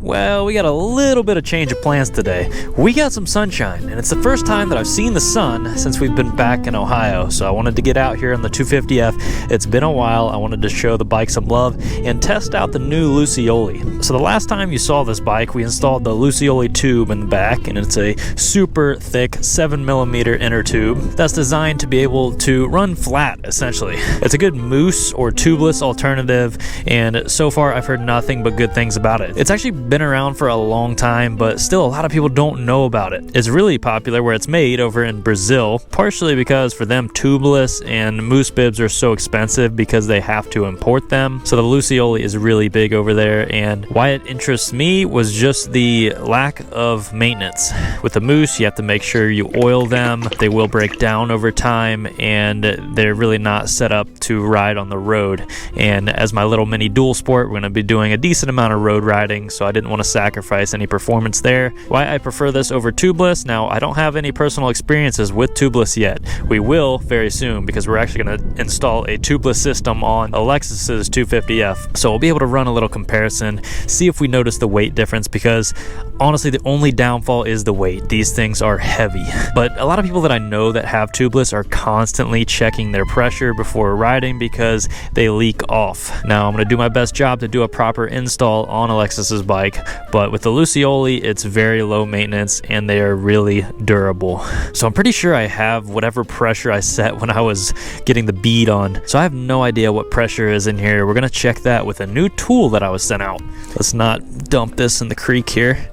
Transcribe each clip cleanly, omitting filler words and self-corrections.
Well, we got a little bit of change of plans today. We got some sunshine, and it's the first time that I've seen the sun since we've been back in Ohio, so I wanted to get out here on the 250F. It's been a while. I wanted to show the bike some love and test out the new Lucioli. So the last time you saw this bike, we installed the Lucioli tube in the back, and it's a super thick 7mm inner tube that's designed to be able to run flat, essentially. It's a good moose or tubeless alternative, and so far I've heard nothing but good things about it. It's actually been around for a long time, but still a lot of people don't know about it. It's really popular where it's made over in Brazil, partially because for them tubeless and moose bibs are so expensive because they have to import them. So the Lucioli is really big over there, and why it interests me was just the lack of maintenance. With the moose, you have to make sure you oil them. They will break down over time, and they're really not set up to ride on the road. And as my little mini dual sport, we're going to be doing a decent amount of road riding, so I didn't want to sacrifice any performance there. Why I prefer this over tubeless? Now, I don't have any personal experiences with tubeless yet. We will very soon, because we're actually going to install a tubeless system on Lexus's 250F. So we'll be able to run a little comparison, see if we notice the weight difference, because honestly, the only downfall is the weight. These things are heavy. But a lot of people that I know that have tubeless are constantly checking their pressure before riding because they leak off. Now, I'm going to do my best job to do a proper install on Alexis's bike, but with the Lucioli, it's very low maintenance and they are really durable. So I'm pretty sure I have whatever pressure I set when I was getting the bead on. So I have no idea what pressure is in here. We're going to check that with a new tool that I was sent out. Let's not dump this in the creek here.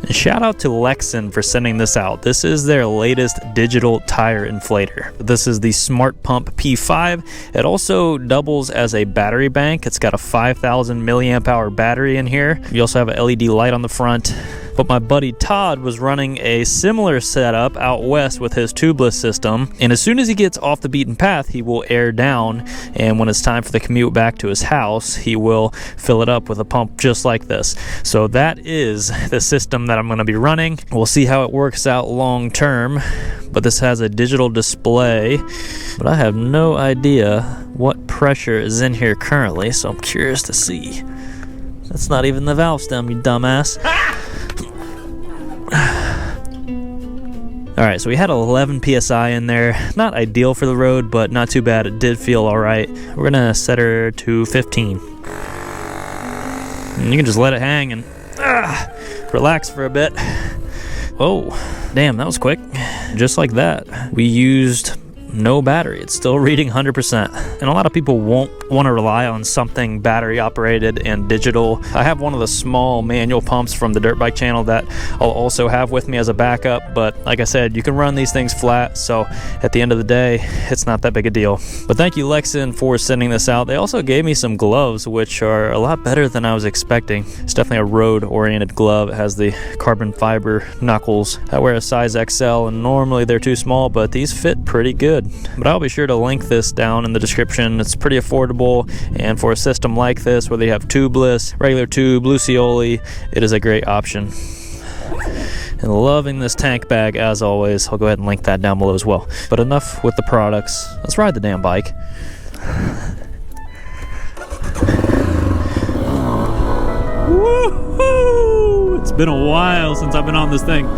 And shout out to Lexin for sending this out. This is their latest digital tire inflator. This is the Smart Pump P5. It also doubles as a battery bank. It's got a 5,000 milliamp hour battery in here. You also have an LED light on the front. But my buddy Todd was running a similar setup out west with his tubeless system, and as soon as he gets off the beaten path, he will air down, and when it's time for the commute back to his house, he will fill it up with a pump just like this. So that is the system that I'm going to be running. We'll see how it works out long term, but this has a digital display, but I have no idea what pressure is in here currently, so I'm curious to see. That's not even the valve stem, you dumbass. Alright, so we had 11 psi in there. Not ideal for the road, but not too bad. It did feel alright. We're gonna set her to 15. And you can just let it hang and relax for a bit. Oh, damn, that was quick. Just like that. We used no battery. It's still reading 100%. And a lot of people won't want to rely on something battery operated and digital. I have one of the small manual pumps from the dirt bike channel that I'll also have with me as a backup, but like I said, you can run these things flat, so at the end of the day, it's not that big a deal. But thank you, Lexin, for sending this out. They also gave me some gloves, which are a lot better than I was expecting. It's definitely a road-oriented glove. It has the carbon fiber knuckles. I wear a size XL, and normally they're too small, but these fit pretty good. But I'll be sure to link this down in the description. It's pretty affordable, and for a system like this, whether you have tubeless, regular tube, Lucioli, it is a great option. And loving this tank bag as always. I'll go ahead and link that down below as well. But enough with the products. Let's ride the damn bike. Woohoo! It's been a while since I've been on this thing.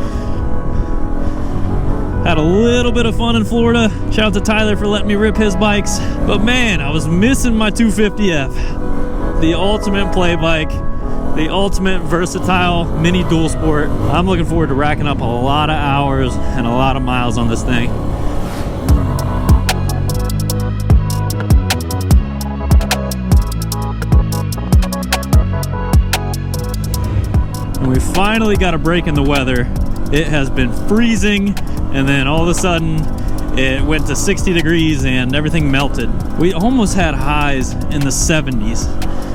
Had a little bit of fun in Florida. Shout out to Tyler for letting me rip his bikes. But man, I was missing my 250F. The ultimate play bike. The ultimate versatile mini dual sport. I'm looking forward to racking up a lot of hours and a lot of miles on this thing. And we finally got a break in the weather. It has been freezing, and then all of a sudden it went to 60 degrees and everything melted. We almost had highs in the 70s,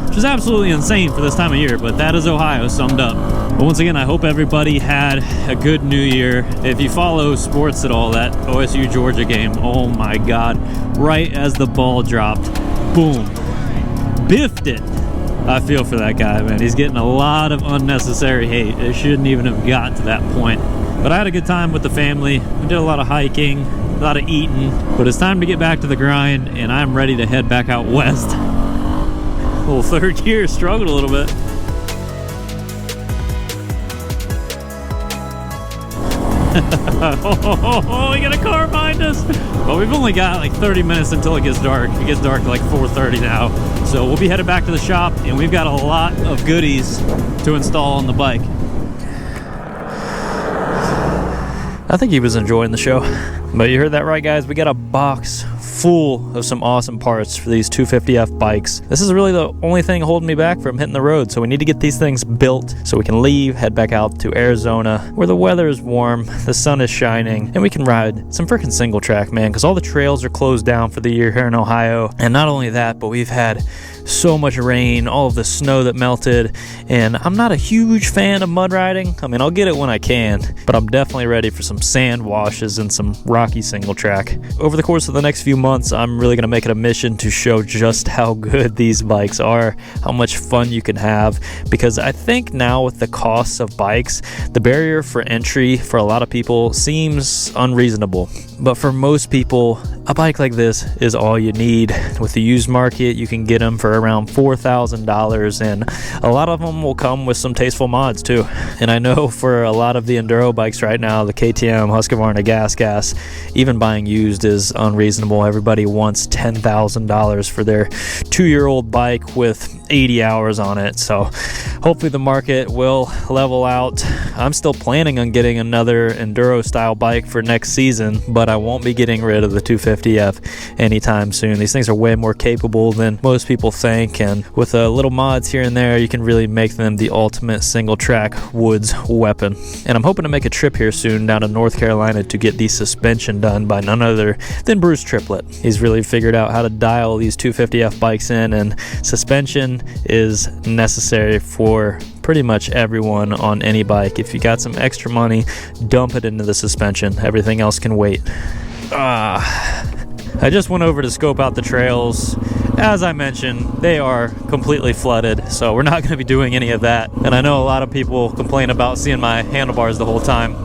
which is absolutely insane for this time of year, but that is Ohio summed up. But once again, I hope everybody had a good new year. If you follow sports at all, that OSU Georgia game, oh my God, right as the ball dropped, boom, biffed it. I feel for that guy, man. He's getting a lot of unnecessary hate. It shouldn't even have got to that point. But I had a good time with the family. We did a lot of hiking, a lot of eating. But it's time to get back to the grind, and I'm ready to head back out west. Well, third gear struggled a little bit. Oh, we got a car behind us. But we've only got like 30 minutes until it gets dark. It gets dark at like 4:30 now. So we'll be headed back to the shop, and we've got a lot of goodies to install on the bike. I think he was enjoying the show. But you heard that right, guys. We got a box full of some awesome parts for these 250F bikes. This is really the only thing holding me back from hitting the road, so we need to get these things built so we can leave, head back out to Arizona where the weather is warm, the sun is shining, and we can ride some freaking single track, man, because all the trails are closed down for the year here in Ohio. And not only that, but we've had so much rain, all of the snow that melted, and I'm not a huge fan of mud riding. I mean, I'll get it when I can, but I'm definitely ready for some sand washes and some rocky single track. Over the course of the next few months, I'm really going to make it a mission to show just how good these bikes are, how much fun you can have, because I think now with the costs of bikes, the barrier for entry for a lot of people seems unreasonable. But for most people, a bike like this is all you need. With the used market, you can get them for around $4,000, and a lot of them will come with some tasteful mods too. And I know for a lot of the enduro bikes right now, the KTM, Husqvarna, Gas, even buying used is unreasonable. Everybody wants $10,000 for their 2-year-old bike with 80 hours on it. So hopefully the market will level out. I'm still planning on getting another enduro style bike for next season, but I won't be getting rid of the 250F anytime soon. These things are way more capable than most people think, and with a little mods here and there, you can really make them the ultimate single track woods weapon. And I'm hoping to make a trip here soon down to North Carolina to get the suspension done by none other than Bruce Triplett. He's really figured out how to dial these 250F bikes in, and suspension is necessary for pretty much everyone on any bike. If you got some extra money, dump it into the suspension. Everything else can wait. I just went over to scope out the trails. As I mentioned, they are completely flooded, so we're not going to be doing any of that. And I know a lot of people complain about seeing my handlebars the whole time.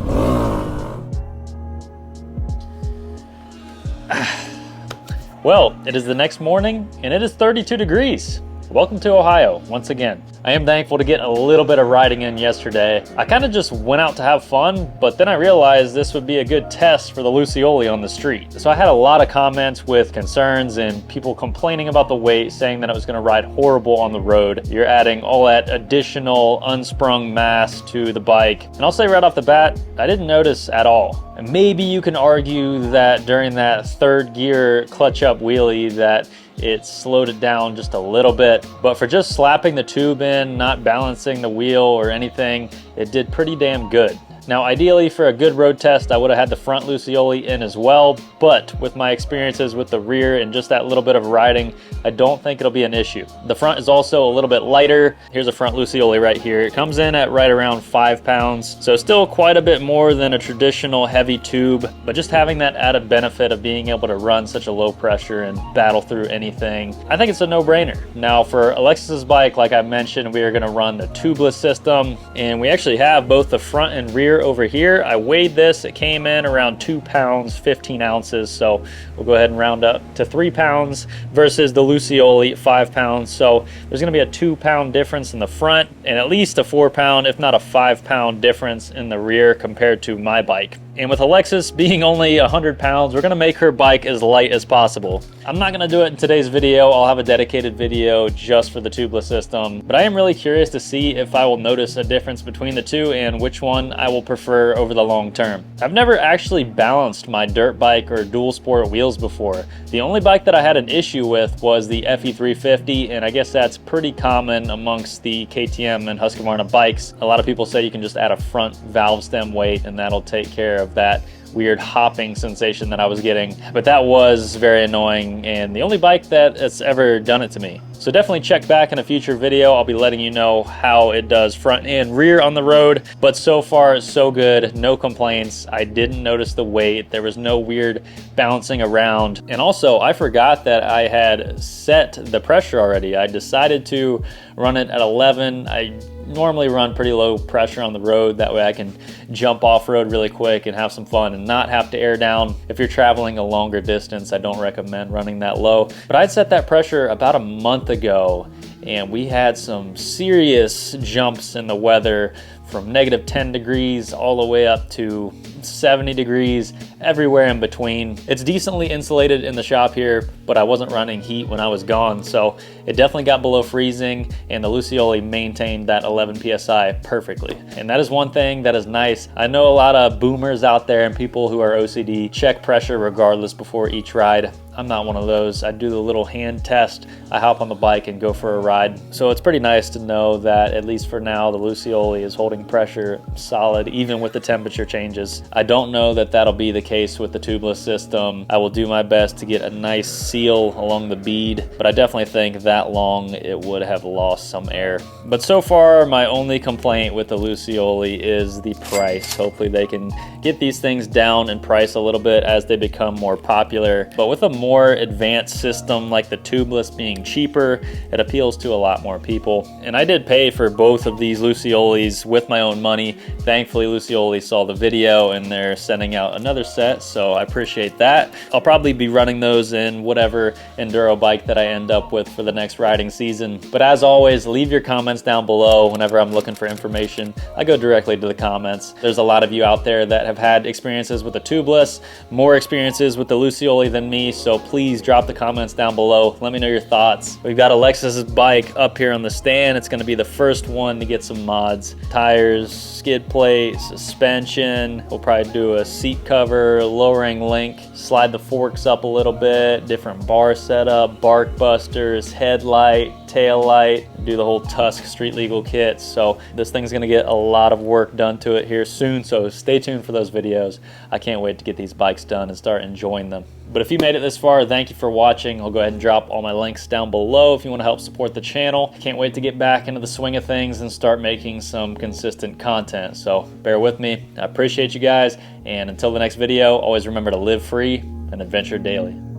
Well, it is the next morning, and it is 32 degrees. Welcome to Ohio, once again. I am thankful to get a little bit of riding in yesterday. I kind of just went out to have fun, but then I realized this would be a good test for the Lucioli on the street. So I had a lot of comments with concerns and people complaining about the weight, saying that it was going to ride horrible on the road. You're adding all that additional unsprung mass to the bike. And I'll say right off the bat, I didn't notice at all. And maybe you can argue that during that third gear clutch up wheelie that it slowed it down just a little bit, but for just slapping the tube in, not balancing the wheel or anything, it did pretty damn good. Now, ideally for a good road test, I would have had the front Lucioli in as well, but with my experiences with the rear and just that little bit of riding, I don't think it'll be an issue. The front is also a little bit lighter. Here's a front Lucioli right here. It comes in at right around 5 pounds, so still quite a bit more than a traditional heavy tube, but just having that added benefit of being able to run such a low pressure and battle through anything, I think it's a no-brainer. Now, for Alexis's bike, like I mentioned, we are going to run the tubeless system, and we actually have both the front and rear over here. I weighed this. It came in around 2 pounds, 15 ounces. So we'll go ahead and round up to 3 pounds versus the Lucioli 5 pounds. So there's going to be a 2 pound difference in the front and at least a 4 pound, if not a 5 pound difference in the rear compared to my bike. And with Alexis being only 100 pounds, we're going to make her bike as light as possible. I'm not going to do it in today's video. I'll have a dedicated video just for the tubeless system, but I am really curious to see if I will notice a difference between the two and which one I will prefer over the long term. I've never actually balanced my dirt bike or dual sport wheels before. The only bike that I had an issue with was the FE350, and I guess that's pretty common amongst the KTM and Husqvarna bikes. A lot of people say you can just add a front valve stem weight and that'll take care of that weird hopping sensation that I was getting, but that was very annoying and the only bike that has ever done it to me. So definitely check back in a future video. I'll be letting you know how it does front and rear on the road, but so far so good, no complaints. I didn't notice the weight. There was no weird bouncing around. And also I forgot that I had set the pressure already. I decided to run it at 11. I normally run pretty low pressure on the road. That way I can jump off road really quick and have some fun and not have to air down. If you're traveling a longer distance, I don't recommend running that low. But I'd set that pressure about a month ago and we had some serious jumps in the weather from negative 10 degrees all the way up to 70 degrees, everywhere in between. It's decently insulated in the shop here, but I wasn't running heat when I was gone, so it definitely got below freezing, and the Lucioli maintained that 11 PSI perfectly. And that is one thing that is nice. I know a lot of boomers out there and people who are OCD check pressure regardless before each ride. I'm not one of those. I do the little hand test. I hop on the bike and go for a ride. So it's pretty nice to know that, at least for now, the Lucioli is holding pressure solid, even with the temperature changes. I don't know that that'll be the case with the tubeless system. I will do my best to get a nice seal along the bead, but I definitely think that long it would have lost some air. But so far, my only complaint with the Lucioli is the price. Hopefully they can get these things down in price a little bit as they become more popular. But with a more advanced system like the tubeless being cheaper, it appeals to a lot more people. And I did pay for both of these Luciolis with my own money. Thankfully, Lucioli saw the video and they're sending out another set, so I appreciate that. I'll probably be running those in whatever enduro bike that I end up with for the next riding season. But as always, leave your comments down below. Whenever I'm looking for information, I go directly to the comments. There's a lot of you out there that have had experiences with the tubeless, more experiences with the Lucioli than me, so please drop the comments down below. Let me know your thoughts. We've got Alexis's bike up here on the stand. It's going to be the first one to get some mods. Tires, skid plate, suspension. We'll probably do a seat cover, lowering link, slide the forks up a little bit, different bar setup, bark busters, headlight, tail light, do the whole Tusk street legal kit. So this thing's gonna get a lot of work done to it here soon, so stay tuned for those videos. I can't wait to get these bikes done and start enjoying them. But if you made it this far, thank you for watching. I'll go ahead and drop all my links down below if you want to help support the channel. Can't wait to get back into the swing of things and start making some consistent content. So bear with me. I appreciate you guys. And until the next video, always remember to live free and adventure daily.